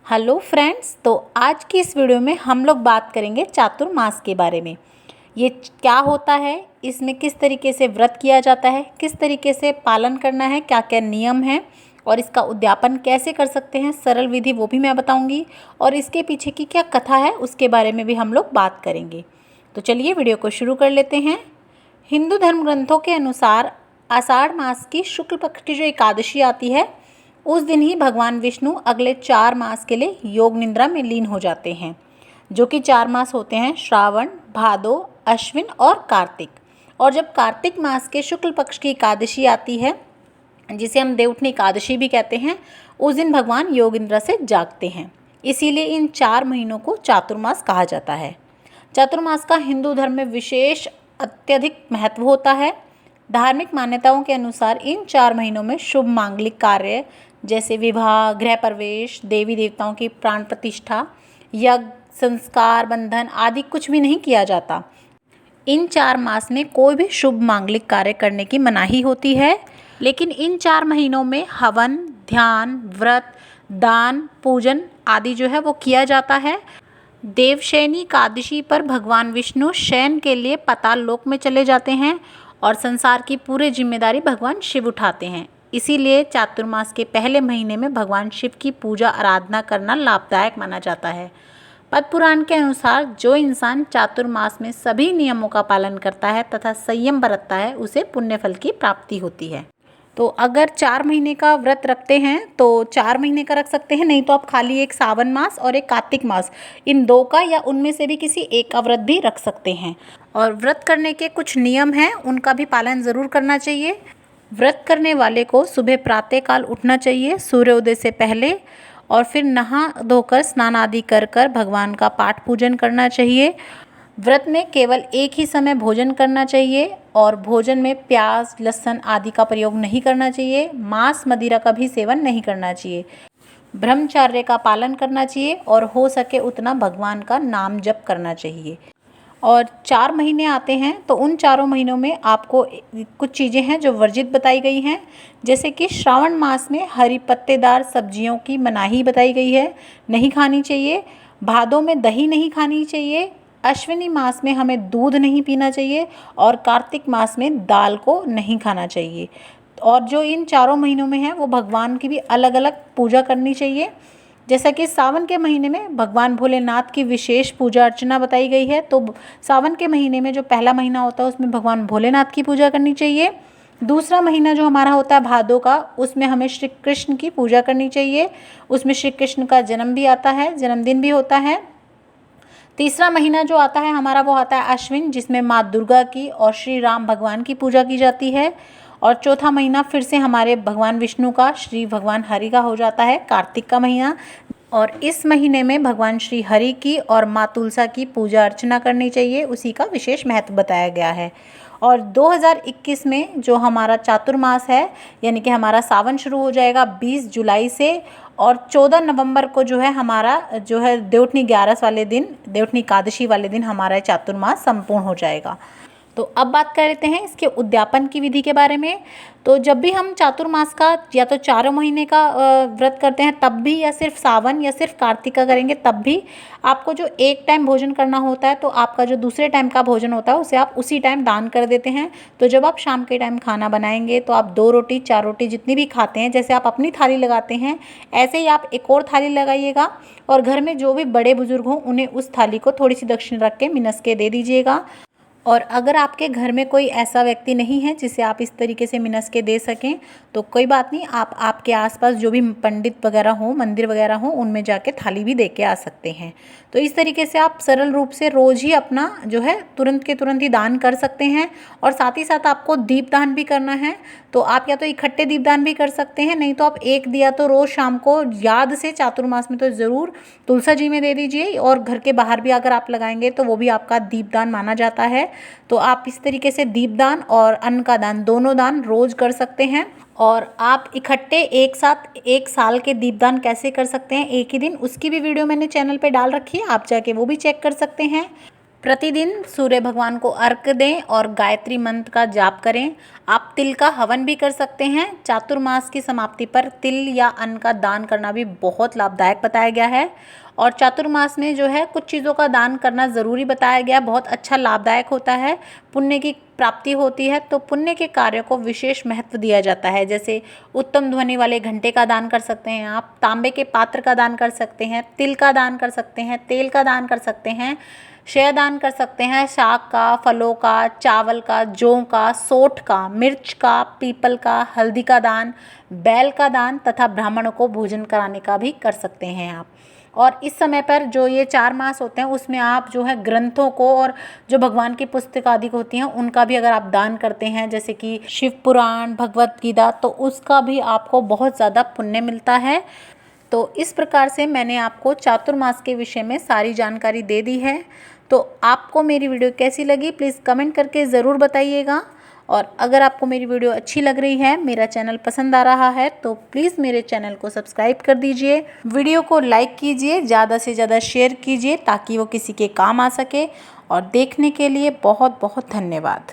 Hello friends, तो आज की इस वीडियो में हम लोग बात करेंगे चातुर्मास के बारे में। ये क्या होता है, इसमें किस तरीके से व्रत किया जाता है, किस तरीके से पालन करना है, क्या क्या नियम हैं और इसका उद्यापन कैसे कर सकते हैं, सरल विधि वो भी मैं बताऊंगी और इसके पीछे की क्या कथा है उसके बारे में भी हम लोग बात करेंगे। तो चलिए वीडियो को शुरू कर लेते हैं। हिंदू धर्म ग्रंथों के अनुसार आषाढ़ मास की शुक्ल पक्ष की जो एकादशी आती है उस दिन ही भगवान विष्णु अगले 4 मास के लिए योग निद्रा में लीन हो जाते हैं, जो कि 4 मास होते हैं श्रावण, भादो, अश्विन और कार्तिक। और जब कार्तिक मास के शुक्ल पक्ष की एकादशी आती है, जिसे हम देवउठनी एकादशी भी कहते हैं, उस दिन भगवान योग निद्रा से जागते हैं। इसीलिए इन 4 महीनों को चातुर्मास कहा जाता है। चातुर्मास का हिंदू धर्म में विशेष अत्यधिक महत्व होता है। धार्मिक मान्यताओं के अनुसार इन 4 महीनों में शुभ मांगलिक कार्य जैसे विवाह, गृह प्रवेश, देवी देवताओं की प्राण प्रतिष्ठा, यज्ञ, संस्कार, बंधन आदि कुछ भी नहीं किया जाता। इन 4 मास में कोई भी शुभ मांगलिक कार्य करने की मनाही होती है, लेकिन इन 4 महीनों में हवन, ध्यान, व्रत, दान, पूजन आदि जो है वो किया जाता है। देवशयनी एकादशी पर भगवान विष्णु शयन के लिए पाताल लोक में चले जाते हैं और संसार की पूरी जिम्मेदारी भगवान शिव उठाते हैं। इसीलिए चातुर्मास के पहले महीने में भगवान शिव की पूजा आराधना करना लाभदायक माना जाता है। पद्म पुराण के अनुसार जो इंसान चातुर्मास में सभी नियमों का पालन करता है तथा संयम बरतता है, उसे पुण्य फल की प्राप्ति होती है। तो अगर 4 महीने का व्रत रखते हैं तो 4 महीने का रख सकते हैं, नहीं तो आप खाली एक सावन मास और एक कार्तिक मास, इन 2 का या उनमें से भी किसी एक का व्रत भी रख सकते हैं। और व्रत करने के कुछ नियम हैं, उनका भी पालन ज़रूर करना चाहिए। व्रत करने वाले को सुबह प्रातःकाल उठना चाहिए सूर्योदय से पहले, और फिर नहा धोकर स्नान आदि कर कर भगवान का पाठ पूजन करना चाहिए। व्रत में केवल एक ही समय भोजन करना चाहिए और भोजन में प्याज, लहसुन आदि का प्रयोग नहीं करना चाहिए। मांस, मदिरा का भी सेवन नहीं करना चाहिए। ब्रह्मचर्य का पालन करना चाहिए और हो सके उतना भगवान का नाम जप करना चाहिए। और 4 महीने आते हैं तो उन 4 महीनों में आपको कुछ चीज़ें हैं जो वर्जित बताई गई हैं, जैसे कि श्रावण मास में हरी पत्तेदार सब्जियों की मनाही बताई गई है, नहीं खानी चाहिए। भादों में दही नहीं खानी चाहिए। अश्विनी मास में हमें दूध नहीं पीना चाहिए और कार्तिक मास में दाल को नहीं खाना चाहिए। और जो इन 4 महीनों में है वो भगवान की भी अलग अलग पूजा करनी चाहिए। जैसा कि सावन के महीने में भगवान भोलेनाथ की विशेष पूजा अर्चना बताई गई है, तो सावन के महीने में जो पहला महीना होता है उसमें भगवान भोलेनाथ की पूजा करनी चाहिए। दूसरा महीना जो हमारा होता है भादों का, उसमें हमें श्री कृष्ण की पूजा करनी चाहिए। उसमें श्री कृष्ण का जन्म भी आता है, जन्मदिन भी होता है। तीसरा महीना जो आता है हमारा वो आता है अश्विन, जिसमें माँ दुर्गा की और श्री राम भगवान की पूजा की जाती है। और चौथा महीना फिर से हमारे भगवान विष्णु का, श्री भगवान हरि का हो जाता है, कार्तिक का महीना। और इस महीने में भगवान श्री हरि की और माँ तुलसा की पूजा अर्चना करनी चाहिए, उसी का विशेष महत्व बताया गया है। और 2021 में जो हमारा चातुर्मास है, यानी कि हमारा सावन शुरू हो जाएगा 20 जुलाई से, और 14 नवंबर को जो है हमारा जो है देवउठनी 11 वाले दिन, देवउठनी एकादशी वाले दिन हमारा चातुर्मास संपूर्ण हो जाएगा। तो अब बात कर लेते हैं इसके उद्यापन की विधि के बारे में। तो जब भी हम चातुर्मास का या तो 4 महीने का व्रत करते हैं तब भी, या सिर्फ सावन या सिर्फ कार्तिक का करेंगे तब भी, आपको जो एक टाइम भोजन करना होता है, तो आपका जो दूसरे टाइम का भोजन होता है उसे आप उसी टाइम दान कर देते हैं। तो जब आप शाम के टाइम खाना बनाएंगे तो आप 2 रोटी, 4 रोटी जितनी भी खाते हैं, जैसे आप अपनी थाली लगाते हैं ऐसे ही आप एक और थाली लगाइएगा। और घर में जो भी बड़े बुजुर्ग हों उन्हें उस थाली को थोड़ी सी दक्षिण रख के मिनस के दे दीजिएगा। और अगर आपके घर में कोई ऐसा व्यक्ति नहीं है जिसे आप इस तरीके से मिनस के दे सकें तो कोई बात नहीं, आप आपके आसपास जो भी पंडित वगैरह हो, मंदिर वगैरह हो, उनमें जाके थाली भी दे के आ सकते हैं। तो इस तरीके से आप सरल रूप से रोज़ ही अपना जो है तुरंत के तुरंत ही दान कर सकते हैं। और साथ ही साथ आपको दीपदान भी करना है, तो आप या तो इकट्ठे दीपदान भी कर सकते हैं, नहीं तो आप एक दिया तो रोज़ शाम को याद से चातुर्मास में तो ज़रूर तुलसा जी में दे दीजिए। और घर के बाहर भी अगर आप लगाएंगे तो वो भी आपका दीपदान माना जाता है। तो आप इस तरीके से दीपदान और अन्न का दान, दोनों दान रोज कर सकते हैं। और आप इकट्ठे एक साथ 1 साल के दीपदान कैसे कर सकते हैं एक ही दिन, उसकी भी वीडियो मैंने चैनल पे डाल रखी है, आप जाके वो भी चेक कर सकते हैं। प्रतिदिन सूर्य भगवान को अर्घ्य दें और गायत्री मंत्र का जाप करें। आप तिल का हवन भी कर सकते हैं। चातुर्मास की समाप्ति पर तिल या अन्न का दान करना भी बहुत लाभदायक बताया गया है। और चातुर्मास में जो है कुछ चीज़ों का दान करना ज़रूरी बताया गया, बहुत अच्छा लाभदायक होता है, पुण्य की प्राप्ति होती है। तो पुण्य के कार्य को विशेष महत्व दिया जाता है। जैसे उत्तम ध्वनि वाले घंटे का दान कर सकते हैं आप, तांबे के पात्र का दान कर सकते हैं, तिल का दान कर सकते हैं, तेल का दान कर सकते हैं, शय दान कर सकते हैं, शाक का, फलों का, चावल का, जौ का, सोंठ का, मिर्च का, पीपल का, हल्दी का दान, बैल का दान तथा ब्राह्मणों को भोजन कराने का भी कर सकते हैं आप। और इस समय पर जो ये 4 मास होते हैं उसमें आप जो है ग्रंथों को और जो भगवान की पुस्तक आदि होती हैं उनका भी अगर आप दान करते हैं, जैसे कि शिव पुराण, भगवत गीता, तो उसका भी आपको बहुत ज़्यादा पुण्य मिलता है। तो इस प्रकार से मैंने आपको चातुर्मास के विषय में सारी जानकारी दे दी है। तो आपको मेरी वीडियो कैसी लगी प्लीज़ कमेंट करके ज़रूर बताइएगा। और अगर आपको मेरी वीडियो अच्छी लग रही है, मेरा चैनल पसंद आ रहा है, तो प्लीज़ मेरे चैनल को सब्सक्राइब कर दीजिए, वीडियो को लाइक कीजिए, ज़्यादा से ज़्यादा शेयर कीजिए ताकि वो किसी के काम आ सके। और देखने के लिए बहुत बहुत धन्यवाद।